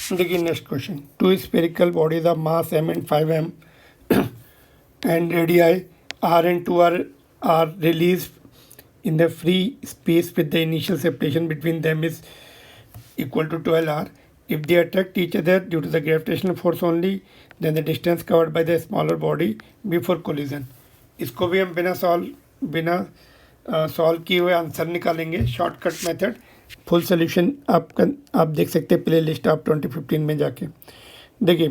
देखिए next question, two spherical bodies of mass m and 5m and radii r and 2r are released in the free space with the initial separation between them is equal to 12r. If they attract each other due to the gravitational force only, then the distance covered by the smaller body before collision. इसको भी हम बिना solve किए हुए answer निकालेंगे, shortcut method. Full solution आप देख सकते हैं प्ले लिस्ट आप 2015 में जाके देखिए।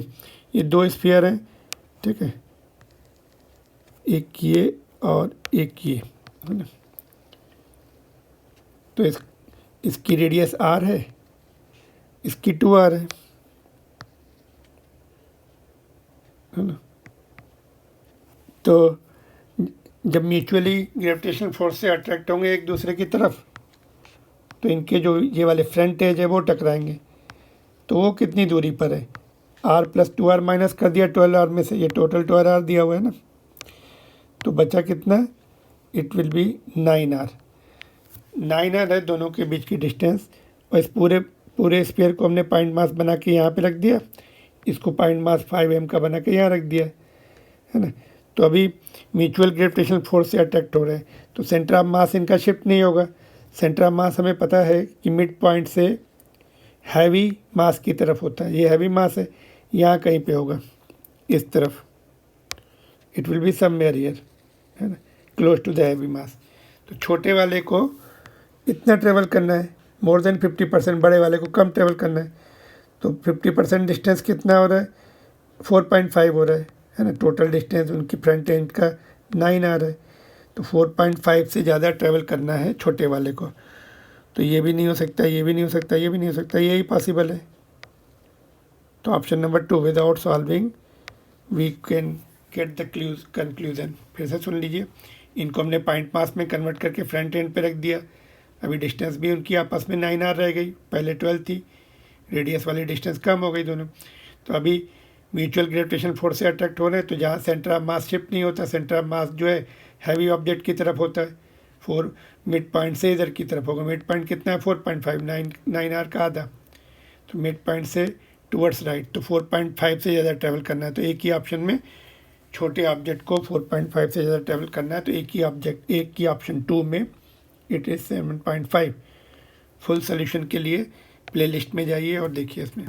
ये दो स्फीयर हैं, ठीक है, एक ये और एक ये, है ना। तो इसकी रेडियस r है, इसकी 2r है ना। तो जब म्यूचुअली ग्रेविटेशनल फोर्स से अट्रैक्ट होंगे एक दूसरे की तरफ, तो इनके जो ये वाले फ्रंट एज है वो टकराएंगे। तो वो कितनी दूरी पर है, r प्लस 2r माइनस कर दिया 12r में से, ये टोटल 12r दिया हुआ है ना। तो बचा कितना, it will be 9r। 9r है दोनों के बीच की डिस्टेंस। और इस पूरे स्फीयर को हमने पॉइंट मास बना के यहाँ पे रख दिया, इसको पॉइंट मास 5m का बना के यहाँ रख दिया, है ना। तो अभी म्यूचुअल ग्रेविटेशनल फोर्स से अट्रैक्ट हो रहे हैं, तो सेंटर ऑफ मास इनका शिफ्ट नहीं होगा। सेंटर ऑफ मास हमें पता है कि मिड पॉइंट से हैवी मास की तरफ होता है। ये हैवी मास है, यहाँ कहीं पे होगा इस तरफ, it will be somewhere here, है ना, क्लोज टू द हैवी मास। तो छोटे वाले को इतना ट्रेवल करना है, मोर देन 50%, बड़े वाले को कम ट्रेवल करना है। तो 50% डिस्टेंस कितना हो रहा है, 4.5 हो रहा है ना। टोटल डिस्टेंस उनकी फ्रंट एंड का 9r है, तो 4.5 से ज़्यादा ट्रैवल करना है छोटे वाले को। तो ये भी नहीं हो सकता, ये भी नहीं हो सकता, ये भी नहीं हो सकता, यही पॉसिबल है। तो option number 2, without solving we can get the conclusion. फिर से सुन लीजिए, इनको हमने पॉइंट मास में कन्वर्ट करके फ्रंट एंड पे रख दिया। अभी डिस्टेंस भी उनकी आपस में 9r रह गई, पहले 12 थी, रेडियस वाली डिस्टेंस कम हो गई दोनों। तो अभी म्यूचुअल ग्रेविटेशन फोर्स से अट्रैक्ट हो रहे हैं, तो जहाँ सेंटर ऑफ मास शिफ्ट नहीं होता, सेंटर ऑफ मास जो है हैवी ऑब्जेक्ट की तरफ होता है, 4 मिड पॉइंट से इधर की तरफ होगा। मिड पॉइंट कितना है, 4.5, 9r का आधा। तो मिड पॉइंट से टूवर्ड्स राइट, तो 4.5 से ज़्यादा ट्रैवल करना है। तो एक ही ऑप्शन में छोटे ऑब्जेक्ट को 4.5 से ज़्यादा ट्रैवल करना है, तो एक ही ऑप्शन 2 में इट इज़ 7.5। फुल सोल्यूशन के लिए प्ले लिस्ट में जाइए और देखिए इसमें।